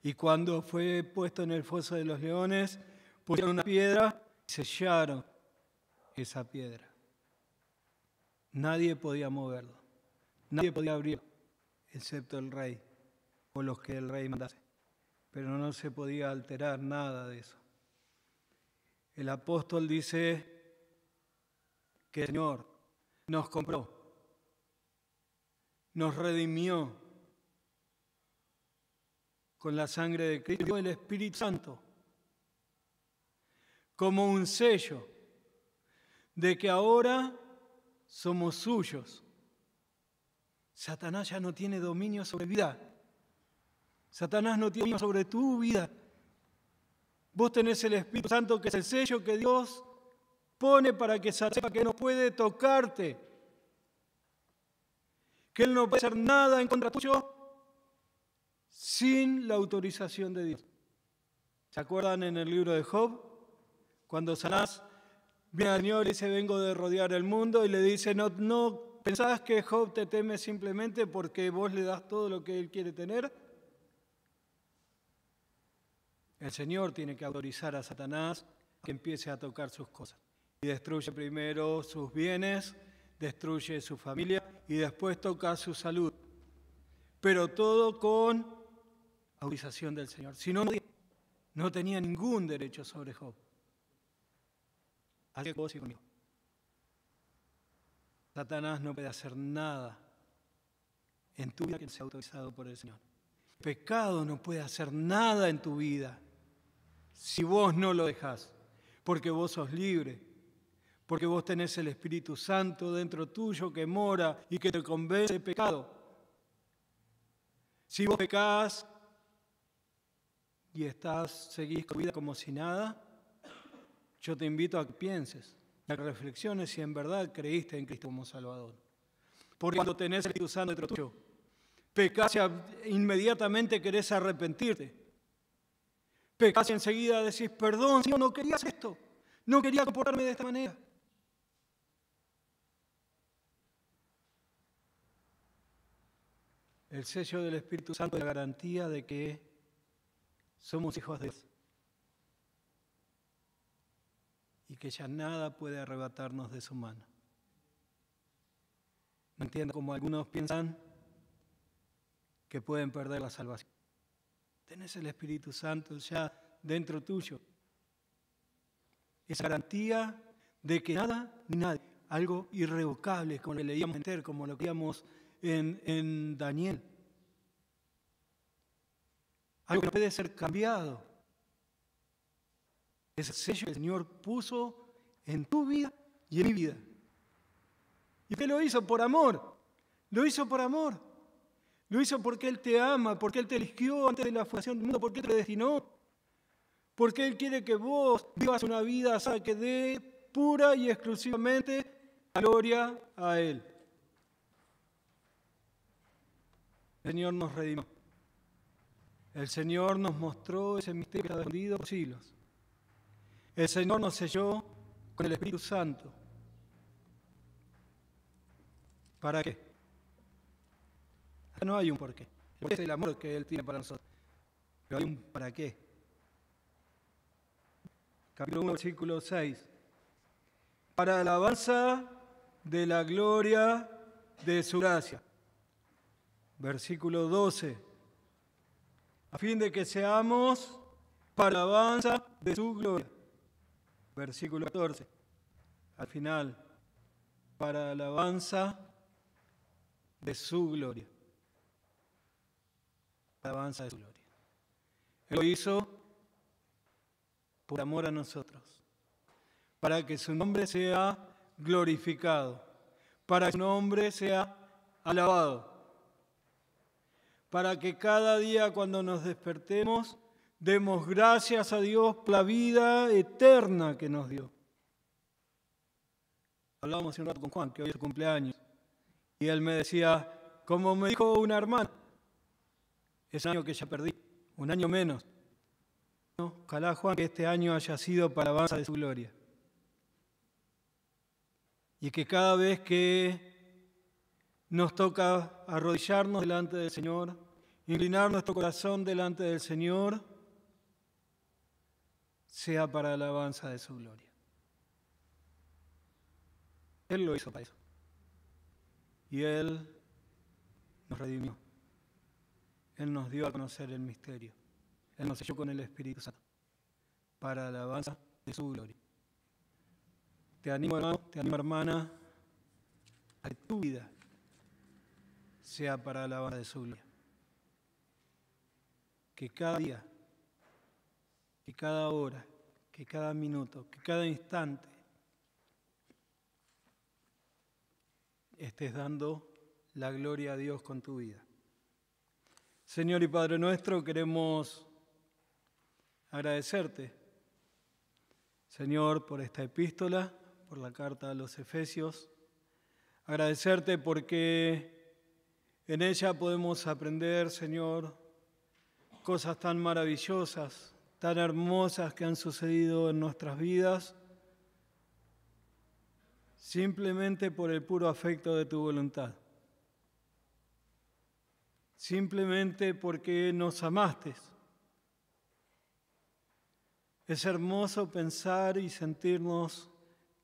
Y cuando fue puesto en el foso de los leones, pusieron una piedra y sellaron esa piedra. Nadie podía moverlo, nadie podía abrirlo, excepto el rey o los que el rey mandase. Pero no se podía alterar nada de eso. El apóstol dice que el Señor nos compró, nos redimió con la sangre de Cristo, dio el Espíritu Santo como un sello de que ahora somos suyos. Satanás ya no tiene dominio sobre mi vida. Satanás no tiene dominio sobre tu vida. Vos tenés el Espíritu Santo, que es el sello que Dios pone para que sepa que no puede tocarte, que Él no puede hacer nada en contra tuyo sin la autorización de Dios. ¿Se acuerdan en el libro de Job? Cuando Satanás viene al Señor y dice, vengo de rodear el mundo, y le dice, no pensás que Job te teme simplemente porque vos le das todo lo que él quiere tener. El Señor tiene que autorizar a Satanás a que empiece a tocar sus cosas. Y destruye primero sus bienes, destruye su familia y después toca su salud. Pero todo con autorización del Señor. Si no, no tenía ningún derecho sobre Job. Así que vos y conmigo. Satanás no puede hacer nada en tu vida que sea autorizado por el Señor. El pecado no puede hacer nada en tu vida si vos no lo dejás, porque vos sos libre, porque vos tenés el Espíritu Santo dentro tuyo que mora y que te convence de pecado. Si vos pecás y seguís con tu vida como si nada, yo te invito a que pienses, a que reflexiones si en verdad creíste en Cristo como Salvador. Porque cuando tenés el Espíritu Santo dentro tuyo, pecás y inmediatamente querés arrepentirte. Pecás y enseguida decís, perdón, Señor, no quería hacer esto, no quería comportarme de esta manera. El sello del Espíritu Santo es la garantía de que somos hijos de Dios y que ya nada puede arrebatarnos de su mano. No entiendo cómo algunos piensan que pueden perder la salvación. Tenés el Espíritu Santo ya dentro tuyo. Es garantía de que nada ni nadie, algo irrevocable, como lo que leíamos en Esther, como lo que leíamos en Daniel. Algo que no puede ser cambiado. Ese sello que el Señor puso en tu vida y en mi vida. ¿Y qué lo hizo? Por amor. Lo hizo por amor. Lo hizo porque Él te ama, porque Él te eligió antes de la fundación del mundo, porque Él te destinó. Porque Él quiere que vos vivas una vida que dé pura y exclusivamente gloria a Él. El Señor nos redimió. El Señor nos mostró ese misterio que estaba escondido por siglos. El Señor nos selló con el Espíritu Santo. ¿Para qué? No hay un porqué. Es el amor que Él tiene para nosotros. Pero hay un para qué. Capítulo 1, versículo 6. Para alabanza de la gloria de su gracia. Versículo 12. A fin de que seamos para alabanza de su gloria. Versículo 14. Al final, para alabanza de su gloria. Alabanza de su gloria. Él lo hizo por amor a nosotros, para que su nombre sea glorificado, para que su nombre sea alabado, para que cada día cuando nos despertemos demos gracias a Dios por la vida eterna que nos dio. Hablábamos hace un rato con Juan, que hoy es su cumpleaños, y él me decía, como me dijo una hermana, es un año que ya perdí, un año menos. No, ojalá, Juan, que este año haya sido para alabanza de su gloria. Y que cada vez que nos toca arrodillarnos delante del Señor, inclinar nuestro corazón delante del Señor, sea para alabanza de su gloria. Él lo hizo para eso. Y Él nos redimió. Él nos dio a conocer el misterio. Él nos selló con el Espíritu Santo para la alabanza de su gloria. Te animo, hermano, te animo, hermana, a que tu vida sea para la alabanza de su gloria. Que cada día, que cada hora, que cada minuto, que cada instante estés dando la gloria a Dios con tu vida. Señor y Padre nuestro, queremos agradecerte, Señor, por esta epístola, por la carta a los Efesios. Agradecerte porque en ella podemos aprender, Señor, cosas tan maravillosas, tan hermosas que han sucedido en nuestras vidas, simplemente por el puro afecto de tu voluntad. Simplemente porque nos amaste. Es hermoso pensar y sentirnos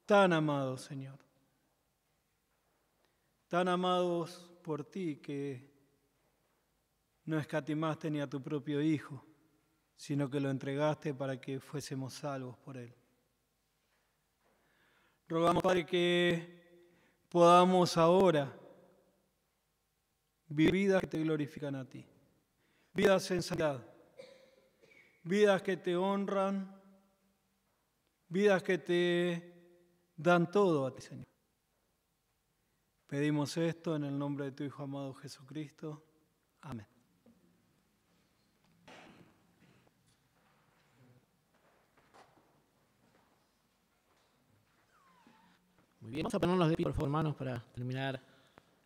tan amados, Señor. Tan amados por ti que no escatimaste ni a tu propio Hijo, sino que lo entregaste para que fuésemos salvos por Él. Rogamos, Padre, que podamos ahora vivir vidas que te glorifican a ti, vidas en santidad, vidas que te honran, vidas que te dan todo a ti, Señor. Pedimos esto en el nombre de tu Hijo amado Jesucristo. Amén. Muy bien, vamos a ponernos de pie, por favor, hermanos, para terminar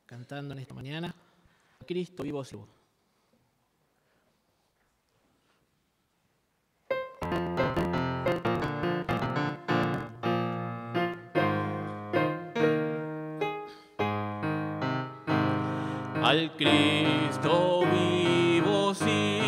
cantando en esta mañana. Cristo vivo sigo. Al Cristo vivo sigo.